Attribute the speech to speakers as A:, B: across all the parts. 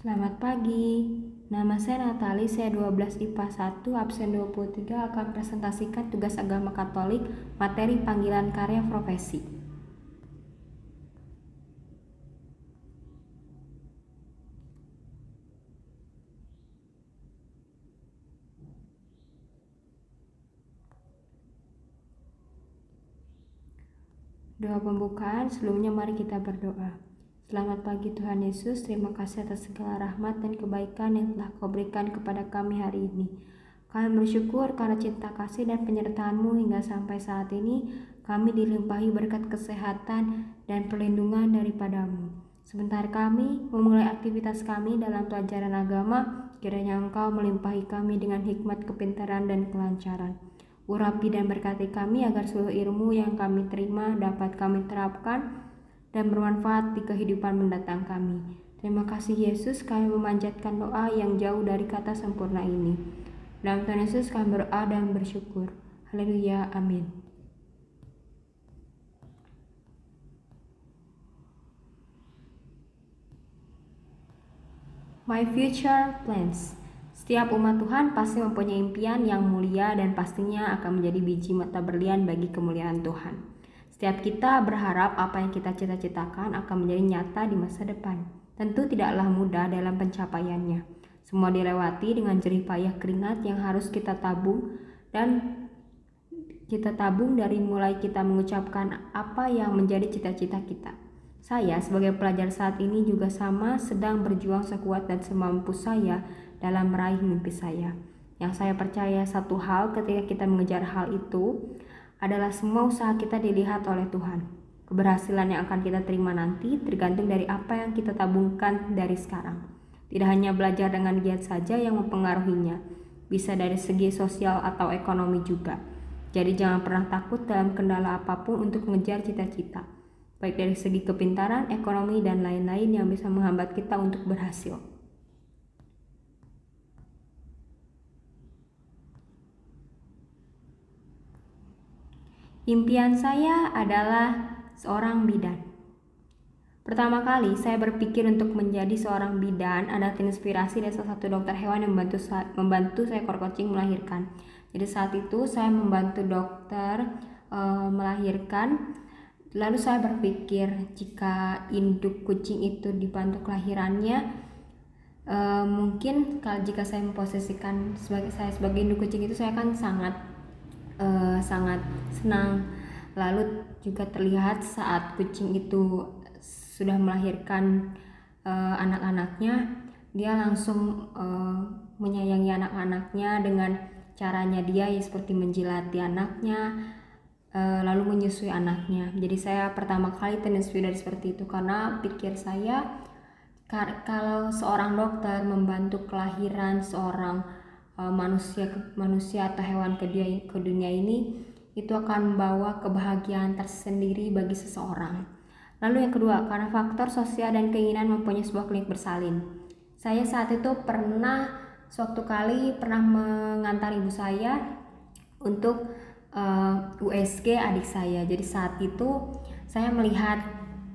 A: Selamat pagi, nama saya Natali, saya 12 IPA 1, absen 23 akan presentasikan tugas agama Katolik, materi panggilan karya profesi. Doa pembukaan, sebelumnya mari kita berdoa. Selamat pagi Tuhan Yesus, terima kasih atas segala rahmat dan kebaikan yang telah Kau berikan kepada kami hari ini. Kami bersyukur karena cinta kasih dan penyertaan-Mu hingga sampai saat ini kami dilimpahi berkat kesehatan dan perlindungan daripada-Mu. Sebentar kami memulai aktivitas kami dalam pelajaran agama, kiranya Engkau melimpahi kami dengan hikmat, kepintaran, dan kelancaran. Urapi dan berkati kami agar seluruh ilmu yang kami terima dapat kami terapkan dan bermanfaat di kehidupan mendatang kami. Terima kasih Yesus, kami memanjatkan doa yang jauh dari kata sempurna ini. Dalam Tuhan Yesus kami berdoa dan bersyukur. Haleluya, amin. My future plans. Setiap umat Tuhan pasti mempunyai impian yang mulia dan pastinya akan menjadi biji mata berlian bagi kemuliaan Tuhan. Setiap kita berharap apa yang kita cita-citakan akan menjadi nyata di masa depan. Tentu tidaklah mudah dalam pencapaiannya. Semua dilewati dengan jerih payah keringat yang harus kita tabung dari mulai kita mengucapkan apa yang menjadi cita-cita kita. Saya sebagai pelajar saat ini juga sama sedang berjuang sekuat dan semampu saya dalam meraih mimpi saya. Yang saya percaya satu hal ketika kita mengejar hal itu adalah semua usaha kita dilihat oleh Tuhan. Keberhasilan yang akan kita terima nanti tergantung dari apa yang kita tabungkan dari sekarang. Tidak hanya belajar dengan giat saja yang mempengaruhinya, bisa dari segi sosial atau ekonomi juga. Jadi jangan pernah takut dalam kendala apapun untuk mengejar cita-cita, baik dari segi kepintaran, ekonomi, dan lain-lain yang bisa menghambat kita untuk berhasil. Impian saya adalah seorang bidan. Pertama kali saya berpikir untuk menjadi seorang bidan adalah terinspirasi dari salah satu dokter hewan yang membantu seekor kucing melahirkan. Jadi saat itu saya membantu dokter melahirkan. Lalu saya berpikir jika induk kucing itu dibantu kelahirannya, mungkin jika saya memposisikan saya sebagai induk kucing itu, saya akan sangat senang. Lalu juga terlihat saat kucing itu sudah melahirkan anak-anaknya, dia langsung menyayangi anak-anaknya dengan caranya dia seperti menjilati anaknya, lalu menyusui anaknya. Jadi saya pertama kali terinspirasi seperti itu karena pikir saya kalau seorang dokter membantu kelahiran seorang manusia atau hewan ke dunia ini, itu akan membawa kebahagiaan tersendiri bagi seseorang. Lalu yang kedua, karena faktor sosial dan keinginan mempunyai sebuah klinik bersalin. Saya saat itu suatu kali pernah mengantar ibu saya untuk USG adik saya. Jadi saat itu saya melihat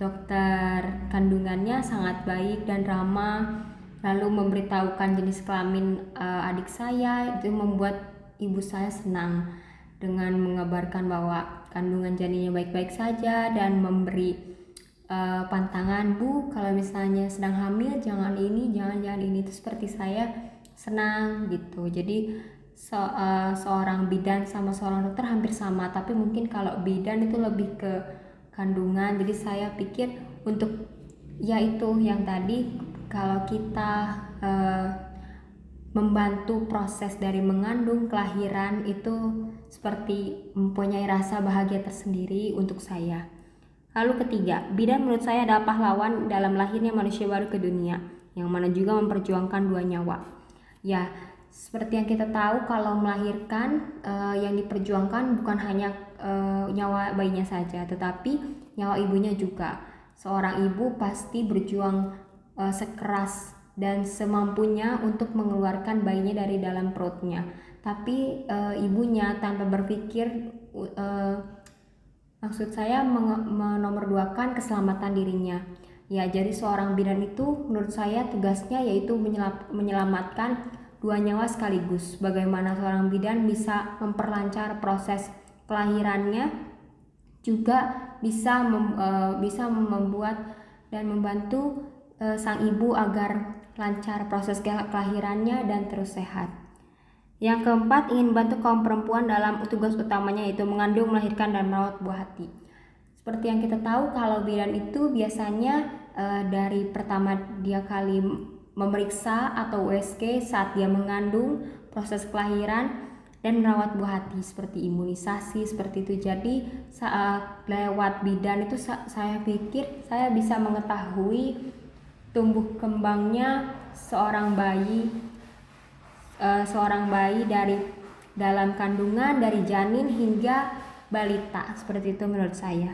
A: dokter kandungannya sangat baik dan ramah, lalu memberitahukan jenis kelamin adik saya. Itu membuat ibu saya senang dengan mengabarkan bahwa kandungan janinnya baik-baik saja dan memberi pantangan, Bu, kalau misalnya sedang hamil jangan ini, jangan ini. Itu seperti saya senang gitu. Jadi seorang bidan sama seorang dokter hampir sama, tapi mungkin kalau bidan itu lebih ke kandungan. Jadi saya pikir untuk yaitu yang tadi, kalau kita membantu proses dari mengandung kelahiran itu seperti mempunyai rasa bahagia tersendiri untuk saya. Lalu ketiga, bidan menurut saya adalah pahlawan dalam lahirnya manusia baru ke dunia, yang mana juga memperjuangkan 2 nyawa. Ya, seperti yang kita tahu, kalau melahirkan yang diperjuangkan bukan hanya nyawa bayinya saja, tetapi nyawa ibunya juga. Seorang ibu pasti berjuang sekeras dan semampunya untuk mengeluarkan bayinya dari dalam perutnya. Tapi ibunya tanpa berpikir, maksud saya menomorduakan keselamatan dirinya. Ya, jadi seorang bidan itu menurut saya tugasnya yaitu menyelamatkan dua nyawa sekaligus. Bagaimana seorang bidan bisa memperlancar proses kelahirannya, juga bisa membuat dan membantu sang ibu agar lancar proses kelahirannya dan terus sehat. Yang keempat, ingin membantu kaum perempuan dalam tugas utamanya yaitu mengandung, melahirkan, dan merawat buah hati. Seperti yang kita tahu, kalau bidan itu biasanya dari pertama dia kali memeriksa atau USG saat dia mengandung, proses kelahiran, dan merawat buah hati seperti imunisasi seperti itu. Jadi saat lewat bidan itu saya pikir saya bisa mengetahui tumbuh kembangnya seorang bayi dari dalam kandungan, dari janin hingga balita, seperti itu menurut saya.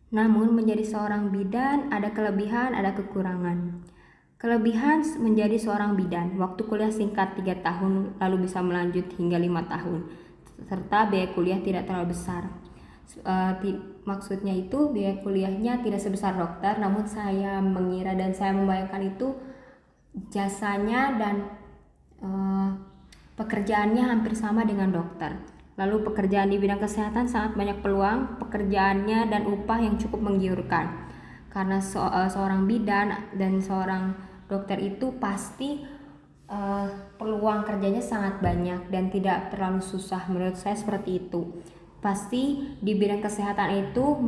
A: Namun menjadi seorang bidan ada kelebihan, ada kekurangan. Kelebihan menjadi seorang bidan, waktu kuliah singkat 3 tahun lalu bisa melanjut hingga 5 tahun, serta biaya kuliah tidak terlalu besar. Maksudnya itu biaya kuliahnya tidak sebesar dokter, namun saya mengira dan saya membayangkan itu jasanya dan pekerjaannya hampir sama dengan dokter. Lalu pekerjaan di bidang kesehatan sangat banyak peluang pekerjaannya dan upah yang cukup menggiurkan. Karena seorang bidan dan seorang dokter itu pasti peluang kerjanya sangat banyak dan tidak terlalu susah. Menurut saya seperti itu. Pasti di bidang kesehatan itu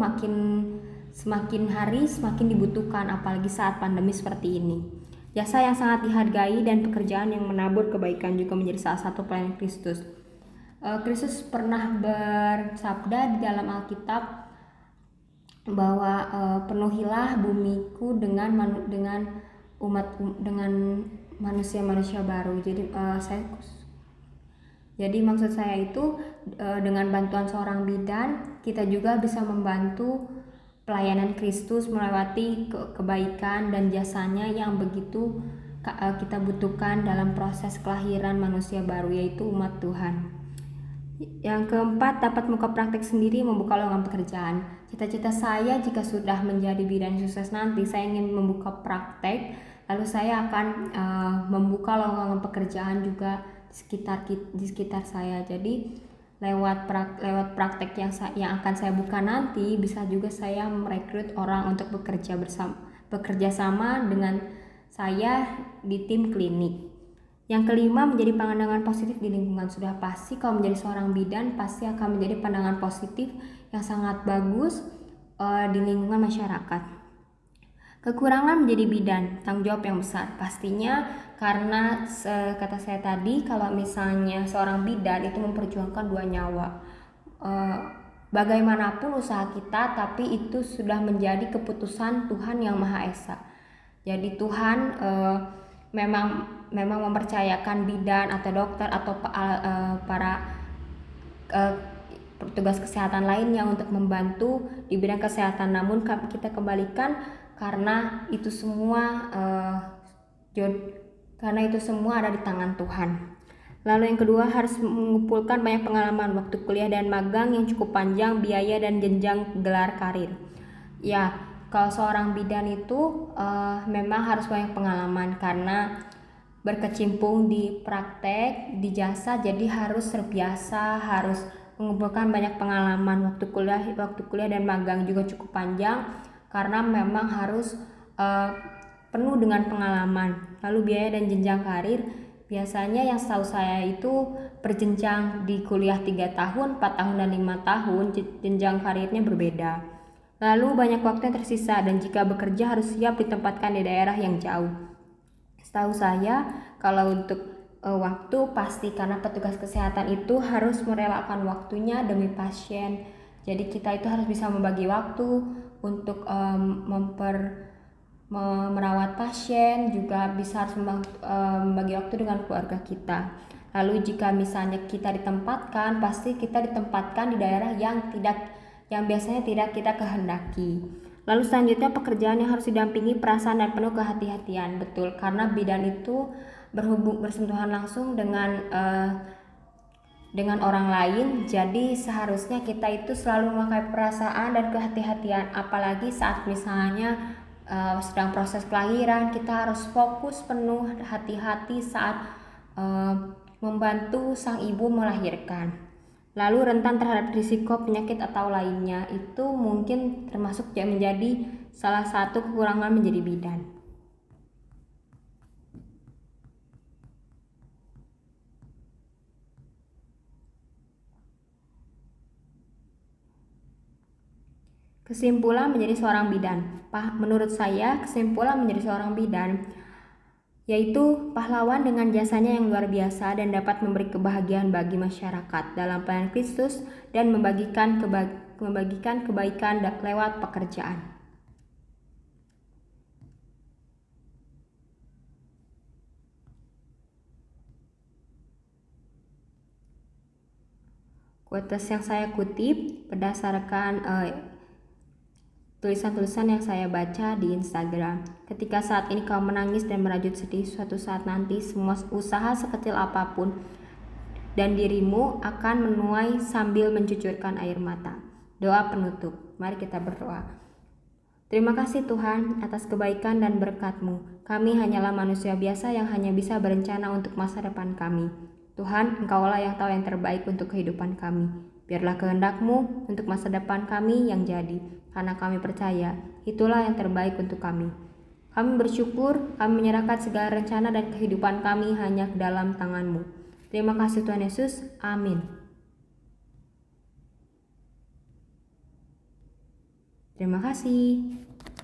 A: semakin hari semakin dibutuhkan, apalagi saat pandemi seperti ini. Jasa yang sangat dihargai dan pekerjaan yang menabur kebaikan juga menjadi salah satu pelayanan Kristus. Kristus pernah bersabda di dalam Alkitab bahwa penuhilah bumiku dengan manusia-manusia baru. Jadi maksud saya itu dengan bantuan seorang bidan kita juga bisa membantu pelayanan Kristus melewati kebaikan dan jasanya yang begitu kita butuhkan dalam proses kelahiran manusia baru, yaitu umat Tuhan. Yang keempat, dapat membuka praktek sendiri, membuka lowongan pekerjaan. Cita-cita saya jika sudah menjadi bidan sukses nanti, saya ingin membuka praktek, lalu saya akan membuka lowongan pekerjaan juga di sekitar saya. Jadi lewat praktek yang akan saya buka nanti, bisa juga saya merekrut orang untuk bekerja sama dengan saya di tim klinik. Yang kelima, menjadi pandangan positif di lingkungan. Sudah pasti kalau menjadi seorang bidan pasti akan menjadi pandangan positif yang sangat bagus di lingkungan masyarakat. Kekurangan menjadi bidan, tanggung jawab yang besar. Pastinya karena kata saya tadi, kalau misalnya seorang bidan itu memperjuangkan dua nyawa. Bagaimanapun usaha kita, tapi itu sudah menjadi keputusan Tuhan yang Maha Esa. Jadi Tuhan memang mempercayakan bidan atau dokter atau para petugas kesehatan lainnya untuk membantu di bidang kesehatan. Namun kita kembalikan karena itu semua ada di tangan Tuhan. Lalu yang kedua, harus mengumpulkan banyak pengalaman waktu kuliah dan magang yang cukup panjang, biaya dan jenjang gelar karir. Ya, kalau seorang bidan itu memang harus banyak pengalaman karena berkecimpung di praktek, di jasa, jadi harus terbiasa, harus mengumpulkan banyak pengalaman. Waktu kuliah dan magang juga cukup panjang karena memang harus penuh dengan pengalaman. Lalu biaya dan jenjang karir, biasanya yang setahu saya itu berjenjang. Di kuliah 3 tahun, 4 tahun, dan 5 tahun, jenjang karirnya berbeda. Lalu banyak waktu yang tersisa, dan jika bekerja harus siap ditempatkan di daerah yang jauh. Setahu saya, kalau untuk waktu pasti, karena petugas kesehatan itu harus merelakan waktunya demi pasien. Jadi kita itu harus bisa membagi waktu untuk merawat pasien, juga bisa harus membagi waktu dengan keluarga kita. Lalu jika misalnya kita ditempatkan, pasti kita ditempatkan di daerah yang biasanya tidak kita kehendaki. Lalu selanjutnya, pekerjaan yang harus didampingi perasaan dan penuh kehati-hatian. Betul, karena bidan itu bersentuhan langsung dengan dengan orang lain. Jadi seharusnya kita itu selalu memakai perasaan dan kehati-hatian, apalagi saat misalnya sedang proses kelahiran. Kita harus fokus penuh, hati-hati saat membantu sang ibu melahirkan. Lalu rentan terhadap risiko penyakit atau lainnya, itu mungkin termasuk menjadi salah satu kekurangan menjadi bidan. Kesimpulan menjadi seorang bidan. Menurut saya, kesimpulan menjadi seorang bidan yaitu pahlawan dengan jasanya yang luar biasa dan dapat memberi kebahagiaan bagi masyarakat dalam pelayanan Kristus dan membagikan kebaikan lewat pekerjaan. Quotes yang saya kutip berdasarkan tulisan-tulisan yang saya baca di Instagram. Ketika saat ini kau menangis dan merajut sedih, suatu saat nanti semua usaha sekecil apapun dan dirimu akan menuai sambil mencucurkan air mata. Doa penutup. Mari kita berdoa. Terima kasih Tuhan atas kebaikan dan berkat-Mu. Kami hanyalah manusia biasa yang hanya bisa berencana untuk masa depan kami. Tuhan, Engkaulah yang tahu yang terbaik untuk kehidupan kami. Biarlah kehendak-Mu untuk masa depan kami yang jadi, karena kami percaya itulah yang terbaik untuk kami. Kami bersyukur, kami menyerahkan segala rencana dan kehidupan kami hanya ke dalam tangan-Mu. Terima kasih Tuhan Yesus, amin. Terima kasih.